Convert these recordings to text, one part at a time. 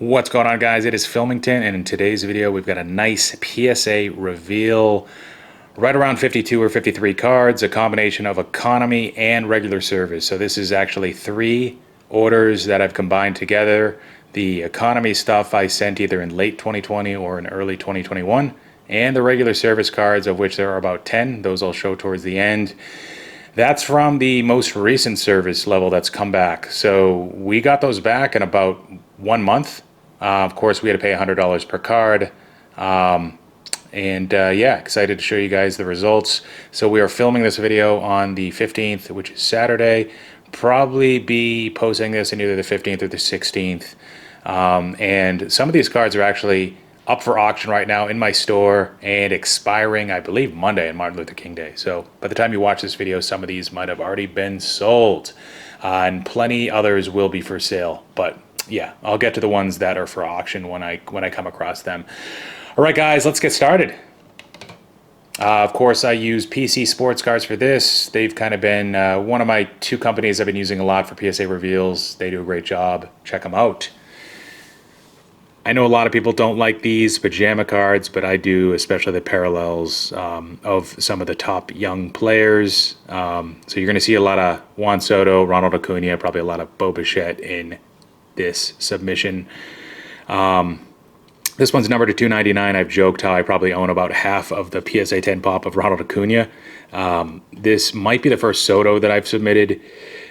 What's going on, guys? It is Filmington, and in today's video we've got a nice PSA reveal right around 52 or 53 cards, a combination of economy and regular service. So this is actually three orders that I've combined together. The economy stuff I sent either in late 2020 or in early 2021, and the regular service cards, of which there are about 10. Those I'll show towards the end. That's from the most recent service level that's come back. So we got those back in about 1 month. Of course, we had to pay $100 per card. Yeah, excited to show you guys the results. So we are filming this video on the 15th, which is Saturday. Probably be posting this in either the 15th or the 16th. And some of these cards are actually up for auction right now in my store and expiring, I believe, Monday on Martin Luther King Day. So by the time you watch this video, some of these might have already been sold. And plenty others will be for sale. But yeah, I'll get to the ones that are for auction when I come across them. All right, guys, let's get started. Of course, I use PC Sports Cards for this. They've kind of been one of my two companies I've been using a lot for PSA reveals. They do a great job. Check them out. I know a lot of people don't like these pajama cards, but I do, especially the parallels of some of the top young players. So you're going to see a lot of Juan Soto, Ronald Acuna, probably a lot of Bichette in this submission. This one's numbered to 299. I've joked how I probably own about half of the PSA 10 pop of Ronald Acuna. This might be the first Soto that I've submitted.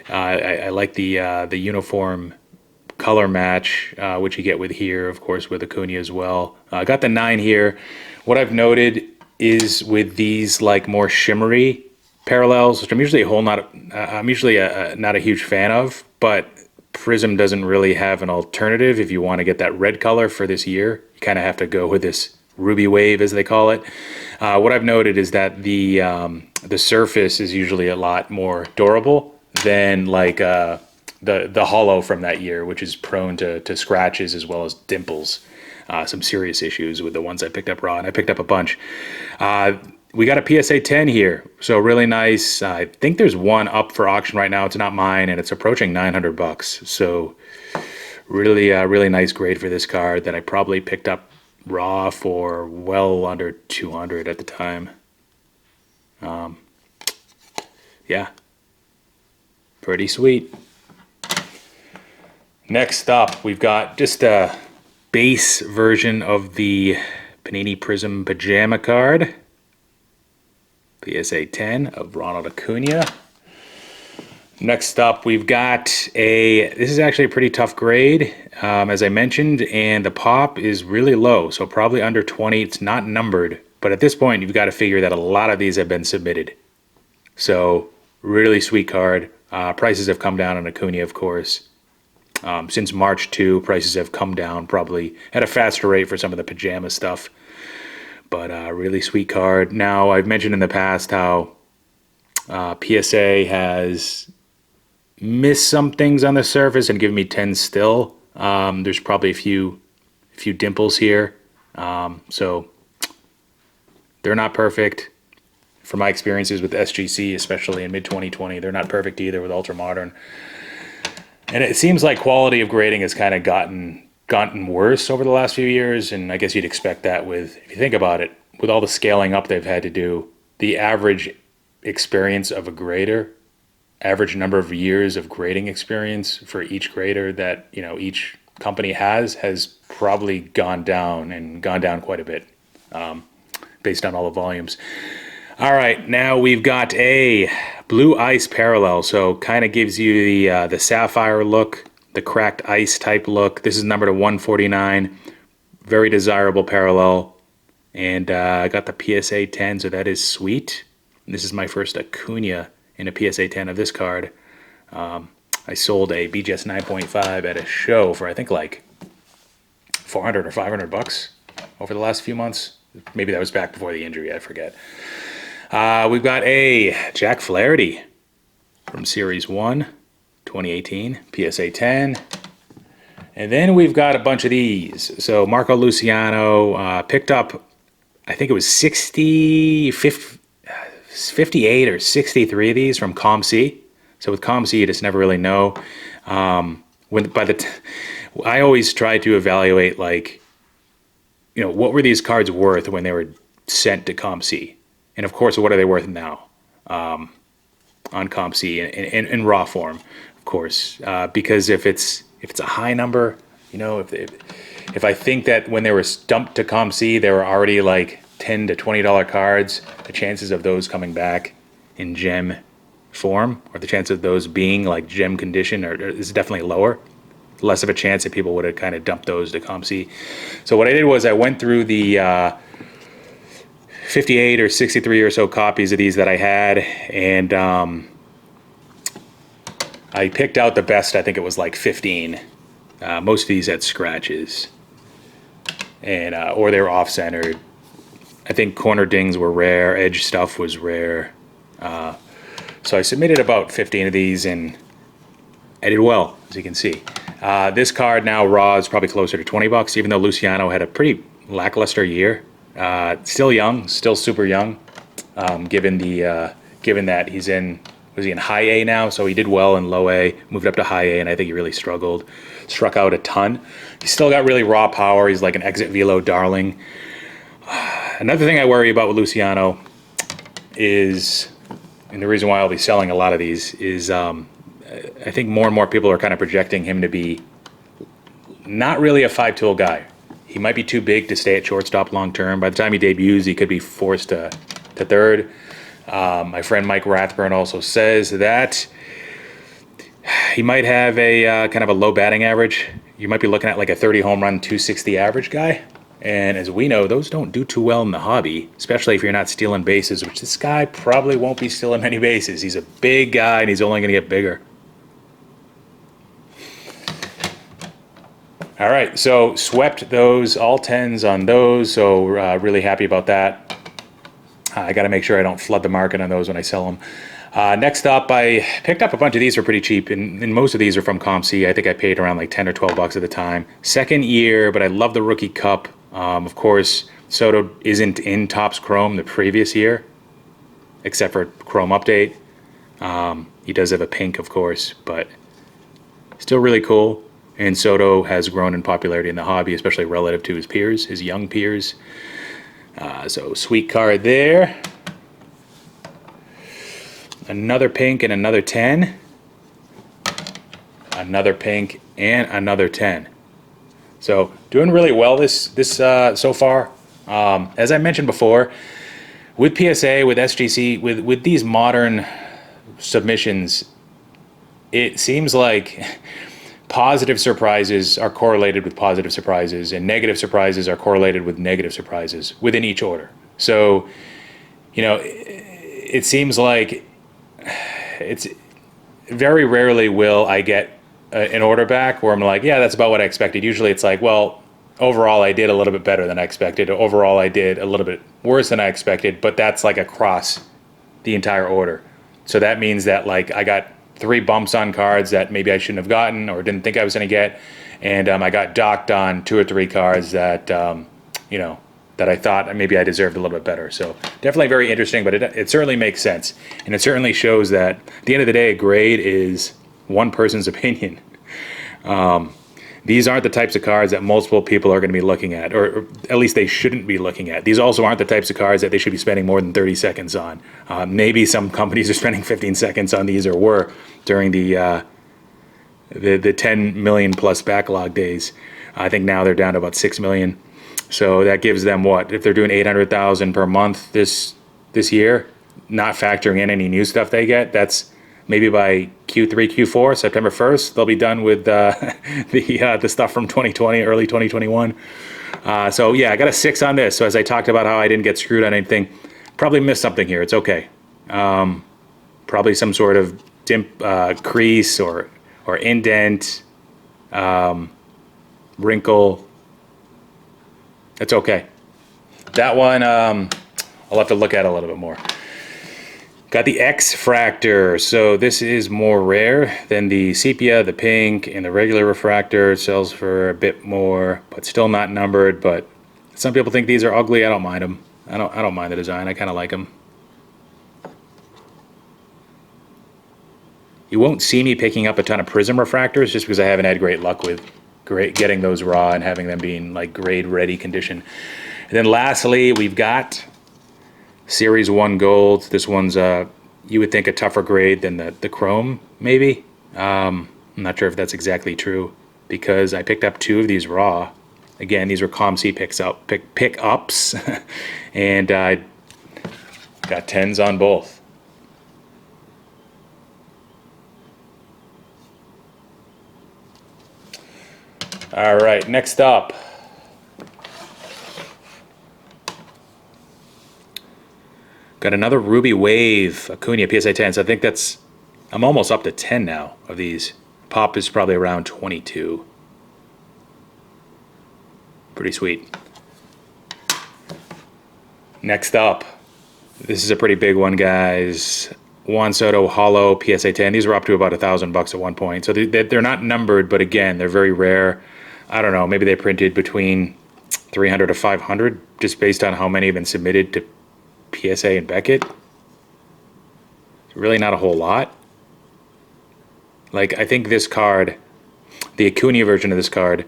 I like the uniform color match, which you get with here, of course, with Acuna as well. I got the 9 here. What I've noted is with these like more shimmery parallels, which I'm usually not a huge fan of, but Prism doesn't really have an alternative. If you want to get that red color for this year, you kind of have to go with this ruby wave, as they call it. What I've noted is that the surface is usually a lot more durable than like the hollow from that year, which is prone to scratches as well as dimples. Some serious issues with the ones I picked up raw, and I picked up a bunch. We got a PSA 10 here, so really nice. I think there's one up for auction right now. It's not mine, and it's approaching $900. So really nice grade for this card that I probably picked up raw for well under 200 at the time. Yeah, pretty sweet. Next up, we've got just a base version of the Panini Prism Pajama card. PSA 10 of Ronald Acuna. Next up, we've got this is actually a pretty tough grade, as I mentioned, and the pop is really low, so probably under 20. It's not numbered, but at this point, you've got to figure that a lot of these have been submitted. So, really sweet card. Prices have come down on Acuna, of course. Since March 2, prices have come down probably at a faster rate for some of the pajama stuff. But really sweet card. Now, I've mentioned in the past how PSA has missed some things on the surface and given me 10 still. There's probably a few dimples here. So they're not perfect. From my experiences with SGC, especially in mid-2020, they're not perfect either with Ultra Modern. And it seems like quality of grading has kind of gotten worse over the last few years, and I guess you'd expect that with, if you think about it, with all the scaling up they've had to do, the average experience of a grader, average number of years of grading experience for each grader that, you know, each company has probably gone down quite a bit, based on all the volumes. All right, now we've got a blue ice parallel, so kind of gives you the sapphire look, the cracked ice type look. This is numbered to 149. Very desirable parallel. And I got the PSA 10, so that is sweet. This is my first Acuna in a PSA 10 of this card. I sold a BGS 9.5 at a show for I think like 400 or 500 bucks over the last few months. Maybe that was back before the injury, I forget. We've got a Jack Flaherty from Series 1. 2018 PSA 10, and then we've got a bunch of these. So Marco Luciano picked up, I think it was 58 or 63 of these from ComC. So with ComC, you just never really know. When I always try to evaluate, like, you know, what were these cards worth when they were sent to Comp C? And of course, what are they worth now on Comp C in raw form, of course? Because if it's a high number, you know, if I think that when they were dumped to Comp C, they were already like $10 to $20 cards, the chances of those coming back in gem form, or the chance of those being like gem condition, is definitely lower. Less of a chance that people would have kind of dumped those to Comp C. So what I did was I went through the 58 or 63 or so copies of these that I had, and I picked out the best. I think it was like 15. Most of these had scratches, and or they were off-centered. I think corner dings were rare. Edge stuff was rare. So I submitted about 15 of these, and I did well, as you can see. This card now raw is probably closer to 20 bucks, even though Luciano had a pretty lackluster year. Still young, still super young, given that he's in, was he in high A now? So he did well in low A, moved up to high A, and I think he really struggled. Struck out a ton. He's still got really raw power. He's like an exit velo darling. Another thing I worry about with Luciano is, and the reason why I'll be selling a lot of these is, I think more and more people are kind of projecting him to be not really a 5-tool guy. He might be too big to stay at shortstop long term. By the time he debuts, he could be forced to third. My friend Mike Rathburn also says that he might have a kind of a low batting average. You might be looking at like a 30 home run, 260 average guy. And as we know, those don't do too well in the hobby, especially if you're not stealing bases, which this guy probably won't be stealing many bases. He's a big guy, and he's only going to get bigger. All right, so swept those, all 10s on those, so really happy about that. I got to make sure I don't flood the market on those when I sell them. Next up, I picked up a bunch of these for pretty cheap, and most of these are from Comp C. I think I paid around like 10 or 12 bucks at the time. Second year, but I love the Rookie Cup. Of course, Soto isn't in Topps Chrome the previous year, except for Chrome Update. He does have a pink, of course, but still really cool. And Soto has grown in popularity in the hobby, especially relative to his peers, his young peers. So sweet card there. Another pink and another 10. Another pink and another 10. So doing really well this so far. As I mentioned before, with PSA, with SGC, with these modern submissions, it seems like positive surprises are correlated with positive surprises, and negative surprises are correlated with negative surprises within each order. So, you know, it seems like it's very rarely will I get an order back where I'm like, yeah, that's about what I expected. Usually it's like, well, overall I did a little bit better than I expected. Overall I did a little bit worse than I expected, but that's like across the entire order. So that means that like I got 3 bumps on cards that maybe I shouldn't have gotten or didn't think I was going to get, and I got docked on 2 or 3 cards that you know, that I thought maybe I deserved a little bit better. So definitely very interesting, but it certainly makes sense, and it certainly shows that at the end of the day, a grade is one person's opinion. These aren't the types of cards that multiple people are going to be looking at, or at least they shouldn't be looking at. These also aren't the types of cards that they should be spending more than 30 seconds on. Maybe some companies are spending 15 seconds on these, or were during the 10 million plus backlog days. I think now they're down to about 6 million. So that gives them what? If they're doing 800,000 per month this year, not factoring in any new stuff they get, that's maybe by Q3, Q4, September 1st, they'll be done with the stuff from 2020, early 2021. So yeah, I got a 6 on this. So as I talked about how I didn't get screwed on anything, probably missed something here. It's okay. Probably some sort of crease or indent, wrinkle. It's okay. That one, I'll have to look at a little bit more. Got the X-Fractor. So this is more rare than the sepia, the pink, and the regular refractor. It sells for a bit more, but still not numbered. But some people think these are ugly. I don't mind them. I don't mind the design. I kind of like them. You won't see me picking up a ton of prism refractors just because I haven't had great luck with getting those raw and having them being like grade ready condition. And then lastly, we've got Series 1 Gold. This one's you would think a tougher grade than the Chrome, maybe. I'm not sure if that's exactly true because I picked up 2 of these raw. Again, these were ComC pickups, and I got 10s on both. All right, next up. Got another Ruby Wave Acuna PSA 10. So I think I'm almost up to 10 now of these. Pop is probably around 22. Pretty sweet. Next up, this is a pretty big one, guys. Juan Soto Hollow PSA 10. These were up to about $1,000 at one point. So they're not numbered, but again, they're very rare. I don't know, maybe they printed between 300 to 500 just based on how many have been submitted to PSA and Beckett. It's really not a whole lot. Like, I think this card, the Acuna version of this card,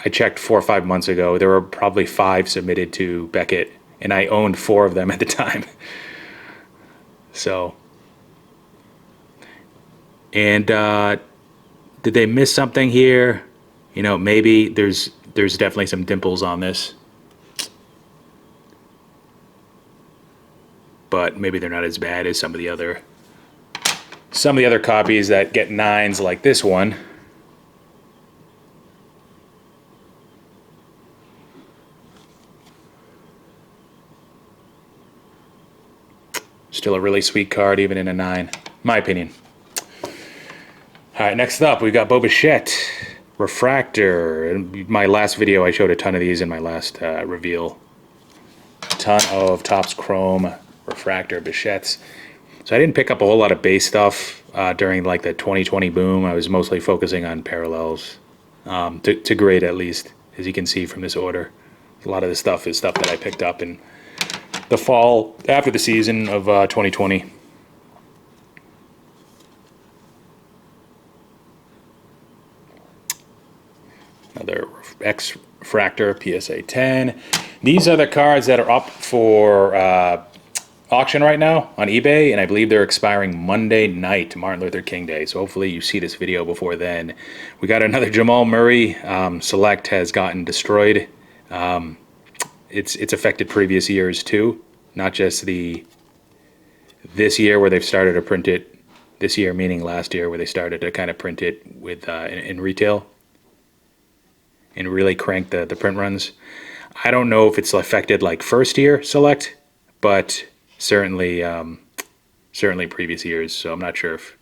I checked 4 or 5 months ago. There were probably 5 submitted to Beckett, and I owned 4 of them at the time. So, and did they miss something here? You know, maybe there's definitely some dimples on this, but maybe they're not as bad as some of the other copies that get 9s like this one. Still a really sweet card, even in a 9, my opinion. All right, next up, we've got Bichette Refractor. In my last video, I showed a ton of these in my last reveal. A ton of Topps Chrome Refractor Bichettes. So I didn't pick up a whole lot of base stuff during like the 2020 boom. I was mostly focusing on parallels, to grade at least, as you can see from this order. A lot of this stuff is stuff that I picked up in the fall after the season of 2020. Another X-Fractor PSA 10. These are the cards that are up for auction right now on eBay, and I believe they're expiring Monday night, Martin Luther King Day. So hopefully you see this video before then. We got another Jamal Murray. Select has gotten destroyed. It's affected previous years too, not just this year where they've started to print it. This year meaning last year, where they started to kind of print it with in retail and really crank the print runs. I don't know if it's affected like first year Select, but certainly previous years. So I'm not sure if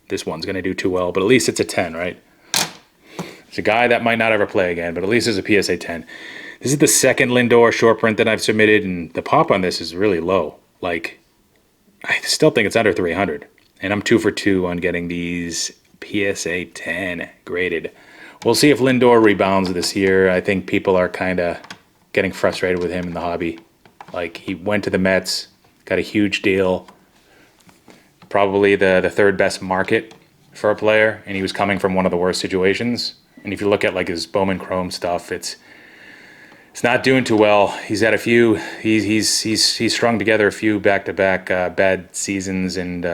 this one's going to do too well, but at least it's a 10, right? It's a guy that might not ever play again, but at least it's a PSA 10. This is the second Lindor short print that I've submitted, and the pop on this is really low. Like, I still think it's under 300, and I'm 2 for 2 on getting these PSA 10 graded. We'll see if Lindor rebounds this year. I think people are kind of getting frustrated with him in the hobby. Like, he went to the Mets, got a huge deal, probably the third best market for a player, and he was coming from one of the worst situations. And if you look at like his Bowman Chrome stuff, it's not doing too well. He's had a few. He's strung together a few back-to-back bad seasons and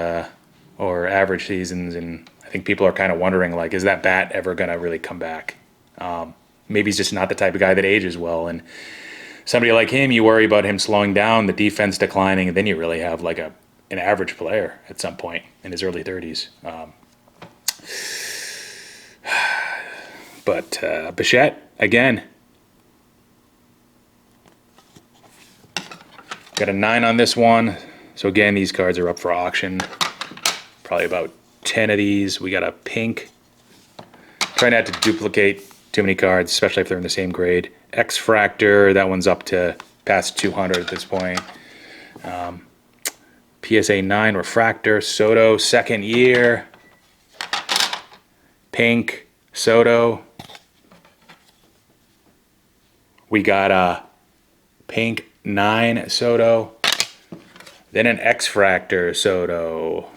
or average seasons, and I think people are kind of wondering, like, is that bat ever gonna really come back? Maybe he's just not the type of guy that ages well, and somebody like him, you worry about him slowing down, the defense declining, and then you really have like an average player at some point in his early 30s. But Bichette again. Got a 9 on this one. So again, these cards are up for auction. Probably about 10 of these. We got a pink. Try not to duplicate too many cards, especially if they're in the same grade. X-Fractor, that one's up to past 200 at this point. PSA 9 Refractor, Soto, second year. Pink, Soto. We got a pink 9 Soto, then an X-Fractor Soto.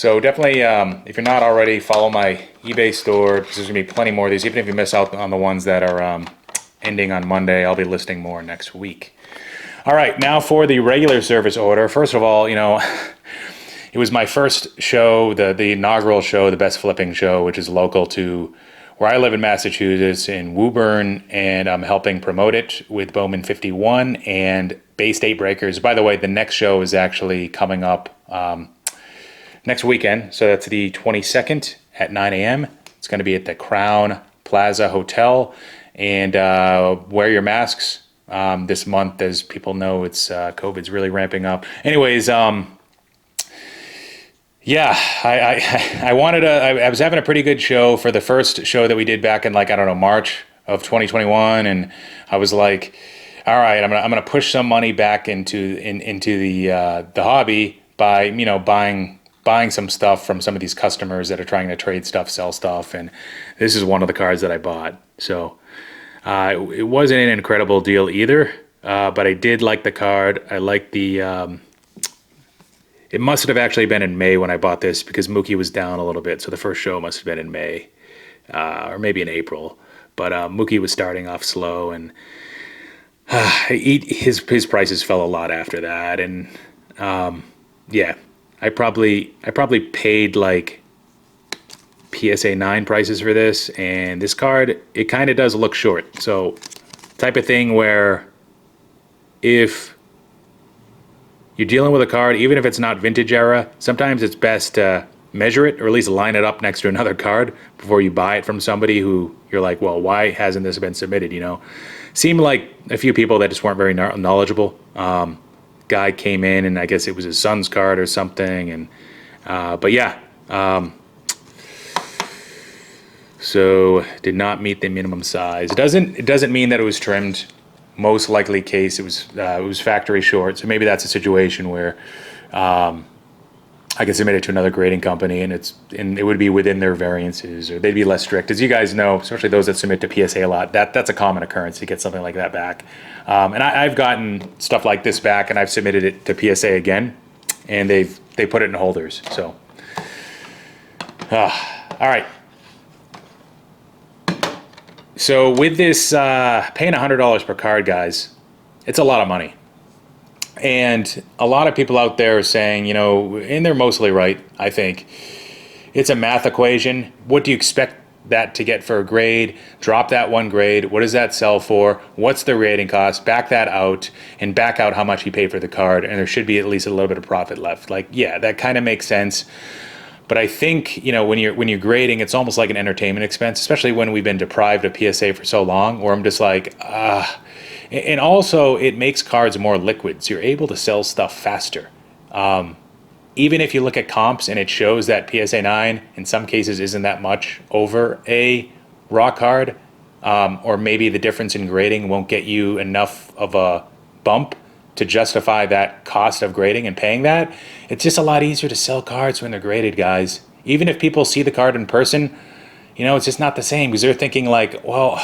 So definitely, if you're not already, follow my eBay store, because there's going to be plenty more of these. Even if you miss out on the ones that are ending on Monday, I'll be listing more next week. All right, now for the regular service order. First of all, it was my first show, the inaugural show, the Best Flipping Show, which is local to where I live in Massachusetts, in Woburn, and I'm helping promote it with Bowman 51 and Bay State Breakers. By the way, the next show is actually coming up next weekend, so that's the 22nd at 9 a.m. It's going to be at the Crown Plaza Hotel, and wear your masks this month. As people know, it's COVID's really ramping up. Anyways, yeah, I was having a pretty good show for the first show that we did back in, like, I don't know, March of 2021, and I was like, all right, I'm gonna push some money back into the hobby by buying some stuff from some of these customers that are trying to trade stuff, sell stuff, and this is one of the cards that I bought. So it wasn't an incredible deal either, but I did like the card. I like the. It must have actually been in May when I bought this, because Mookie was down a little bit, so the first show must have been in May, or maybe in April. But Mookie was starting off slow, and his prices fell a lot after that, and yeah, I probably paid like PSA 9 prices for this, and this card, it kind of does look short. So type of thing where if you're dealing with a card, even if it's not vintage era, sometimes it's best to measure it, or at least line it up next to another card before you buy it from somebody who you're like, well, why hasn't this been submitted? Seemed like a few people that just weren't very knowledgeable. Guy came in, and I guess it was his son's card or something, and but yeah, so did not meet the minimum size. It doesn't mean that it was trimmed. Most likely case, it was factory short, so maybe that's a situation where I could submit it to another grading company, and it would be within their variances, or they'd be less strict. As you guys know, especially those that submit to PSA a lot, that's a common occurrence to get something like that back. And I've gotten stuff like this back, and I've submitted it to PSA again, and they put it in holders. So, all right. So with this, paying $100 per card, guys, it's a lot of money. And a lot of people out there are saying, and they're mostly right, I think, it's a math equation. What do you expect that to get for a grade? Drop that one grade. What does that sell for? What's the rating cost? Back that out, and back out how much you paid for the card, and there should be at least a little bit of profit left. Like, yeah, that kind of makes sense. But I think, when you're grading, it's almost like an entertainment expense, especially when we've been deprived of PSA for so long, where I'm just like, and also it makes cards more liquid, so you're able to sell stuff faster. Even if you look at comps and it shows that PSA 9 in some cases isn't that much over a raw card, or maybe the difference in grading won't get you enough of a bump to justify that cost of grading and paying that, it's just a lot easier to sell cards when they're graded, guys. Even if people see the card in person, it's just not the same, because they're thinking like, well,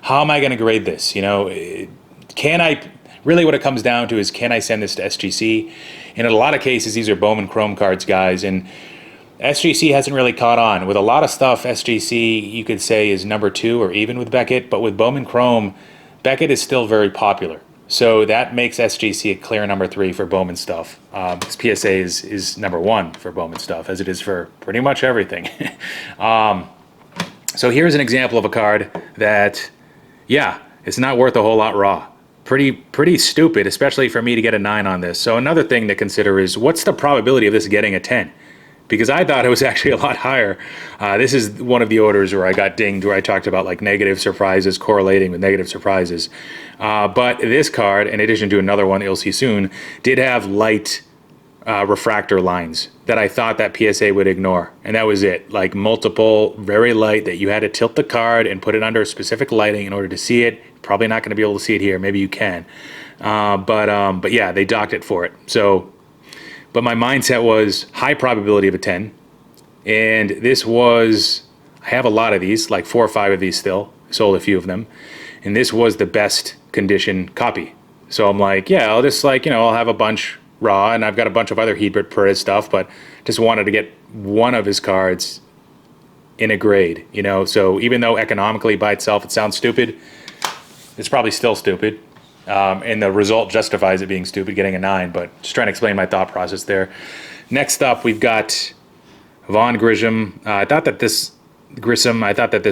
how am I going to grade this? Can I, really what it comes down to is, can I send this to SGC? And in a lot of cases, these are Bowman Chrome cards, guys, and SGC hasn't really caught on. With a lot of stuff, SGC, you could say, is number 2 or even with Beckett, but with Bowman Chrome, Beckett is still very popular. So that makes SGC a clear number 3 for Bowman stuff. PSA is number 1 for Bowman stuff, as it is for pretty much everything. So here's an example of a card that, yeah, it's not worth a whole lot raw. Pretty stupid, especially for me to get a 9 on this. So another thing to consider is, what's the probability of this getting a 10? Because I thought it was actually a lot higher. This is one of the orders where I got dinged, where I talked about like negative surprises correlating with negative surprises. But this card, in addition to another one that you'll see soon, did have light refractor lines that I thought that PSA would ignore. And that was it. Like multiple, very light, that you had to tilt the card and put it under specific lighting in order to see it. Probably not going to be able to see it here. Maybe you can. But yeah, they docked it for it. So, but my mindset was high probability of a 10. And this was, I have a lot of these, like 4 or 5 of these still. Sold a few of them. And this was the best condition copy. So I'm like, yeah, I'll just I'll have a bunch raw, and I've got a bunch of other Hebert Perez stuff, but just wanted to get one of his cards in a grade, you know. So even though economically by itself it sounds stupid, it's probably still stupid. And the result justifies it being stupid, getting a 9, but just trying to explain my thought process there. Next up, we've got Von Grisham. I thought that this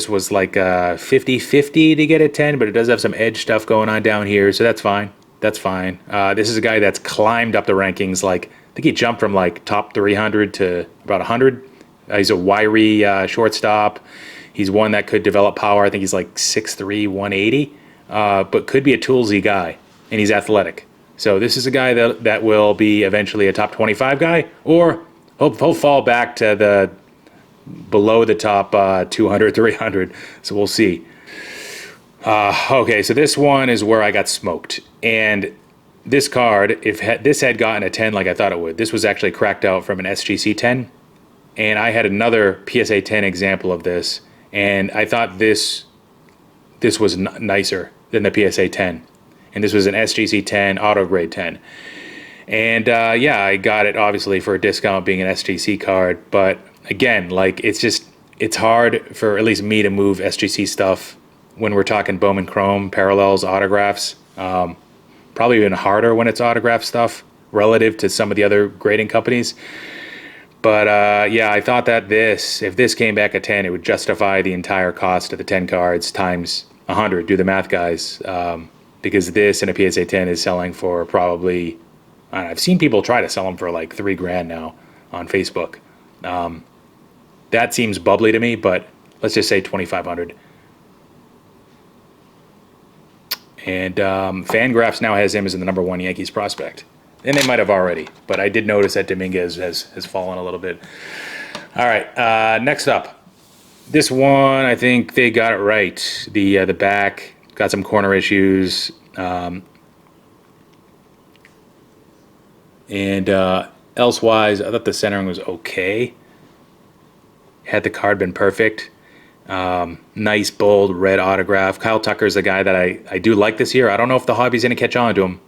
was like 50-50 to get a 10, but it does have some edge stuff going on down here, so that's fine. That's fine. This is a guy that's climbed up the rankings. Like, I think he jumped from like top 300 to about 100. He's a wiry shortstop. He's one that could develop power. I think he's like 6'3", 180. But could be a toolsy guy, and he's athletic. So this is a guy that will be eventually a top 25 guy, or he'll fall back to the below the top 200, 300. So we'll see. Okay, so this one is where I got smoked. And this card, if this had gotten a 10 like I thought it would, this was actually cracked out from an SGC 10. And I had another PSA 10 example of this, and I thought this was nicer than the PSA 10. And this was an SGC 10, auto grade 10. And yeah, I got it obviously for a discount being an SGC card. But again, like, it's hard for at least me to move SGC stuff when we're talking Bowman Chrome, parallels, autographs. Probably even harder when it's autograph stuff relative to some of the other grading companies. But yeah, I thought that if this came back at 10, it would justify the entire cost of the 10 cards times 100. Do the math, guys. Because this in a PSA 10 is selling for probably, I don't know, I've seen people try to sell them for like $3,000 now on Facebook. That seems bubbly to me, but let's just say 2,500. And Fangraphs now has him as the number 1 Yankees prospect. And they might have already, but I did notice that Dominguez has fallen a little bit. All right, next up. This one, I think they got it right. The back got some corner issues. And elsewise, I thought the centering was okay. Had the card been perfect. Nice, bold, red autograph. Kyle Tucker's the guy that I do like this year. I don't know if the hobby's going to catch on to him.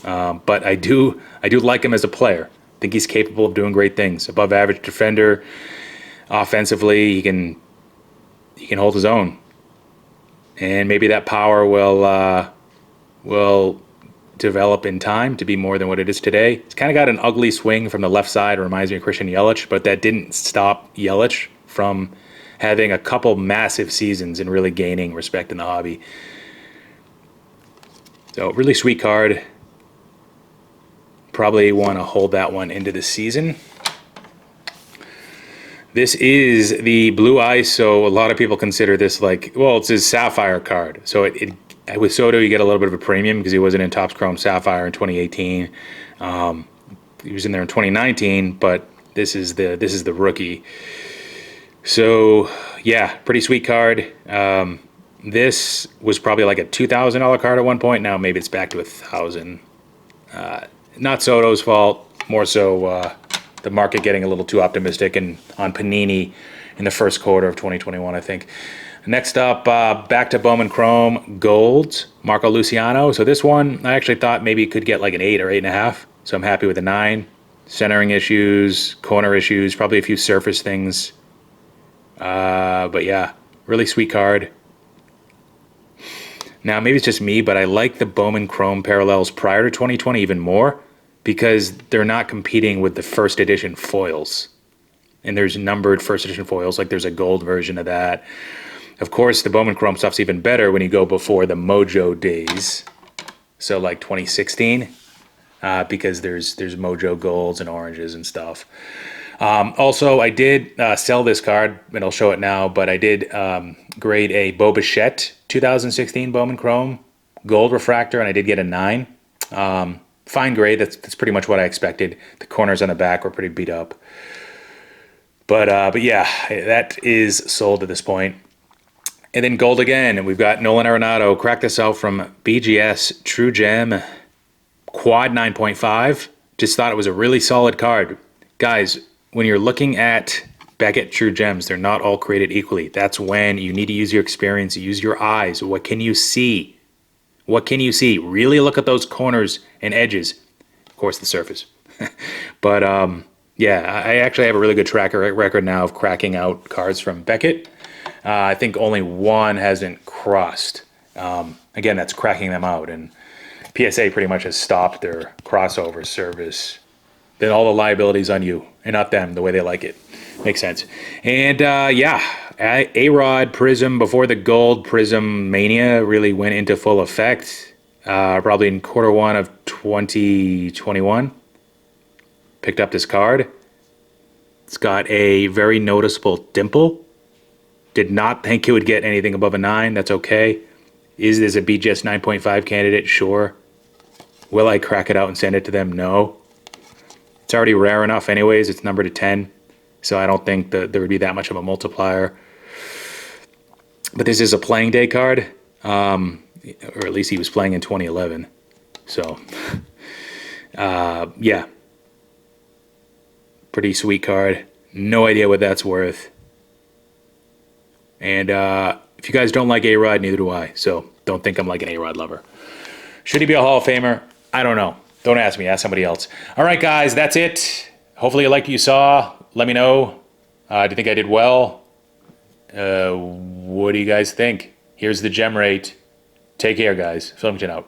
But I do like him as a player. I think he's capable of doing great things. Above average defender. Offensively, he can hold his own. And maybe that power will develop in time to be more than what it is today. It's kind of got an ugly swing from the left side. It reminds me of Christian Yelich, but that didn't stop Yelich from having a couple massive seasons and really gaining respect in the hobby. So really sweet card. Probably want to hold that one into the season. This is the Blue Ice, so a lot of people consider this like, well, it's his Sapphire card. So with Soto, you get a little bit of a premium because he wasn't in Topps Chrome Sapphire in 2018. He was in there in 2019, but this is the rookie. So yeah, pretty sweet card. This was probably like a $2,000 card at one point. Now maybe it's back to $1,000. Not Soto's fault, more so the market getting a little too optimistic and on Panini in the first quarter of 2021, I think. Next up, back to Bowman Chrome Gold, Marco Luciano. So this one, I actually thought maybe it could get like an 8 or 8.5. So I'm happy with a 9. Centering issues, corner issues, probably a few surface things. But yeah, really sweet card. Now, maybe it's just me, but I like the Bowman Chrome parallels prior to 2020 even more because they're not competing with the first edition foils. And there's numbered first edition foils, like there's a gold version of that. Of course, the Bowman Chrome stuff's even better when you go before the Mojo days. So like 2016, because there's Mojo golds and oranges and stuff. Also, I did sell this card, and I'll show it now, but I did grade a Bichette 2016 Bowman Chrome gold refractor, and I did get a 9. Fine grade, that's pretty much what I expected. The corners on the back were pretty beat up. But yeah, that is sold at this point. And then gold again, and we've got Nolan Arenado. Cracked this out from BGS True Gem Quad 9.5. Just thought it was a really solid card. Guys, when you're looking at Beckett True Gems, they're not all created equally. That's when you need to use your experience, use your eyes. What can you see? What can you see? Really look at those corners and edges. of course, the surface. But yeah, I actually have a really good track record now of cracking out cards from Beckett. I think only one hasn't crossed. Again, that's cracking them out, and PSA pretty much has stopped their crossover service. Then all the liabilities on you and not them, the way they like it. Makes sense. And yeah, A-Rod Prism, before the gold Prism mania really went into full effect, probably in Q1 of 2021. Picked up this card. It's got a very noticeable dimple. Did not think it would get anything above a 9. That's okay. Is this a BGS 9.5 candidate? Sure. Will I crack it out and send it to them? No. It's already rare enough anyways. It's numbered to 10. So I don't think that there would be that much of a multiplier. But this is a playing day card. Or at least he was playing in 2011. So, yeah. Pretty sweet card. No idea what that's worth. And if you guys don't like A-Rod, neither do I. So don't think I'm like an A-Rod lover. Should he be a Hall of Famer? I don't know. Don't ask me. Ask somebody else. All right, guys. That's it. Hopefully you liked what you saw. Let me know. Do you think I did well? What do you guys think? Here's the gem rate. Take care, guys. Filmington out.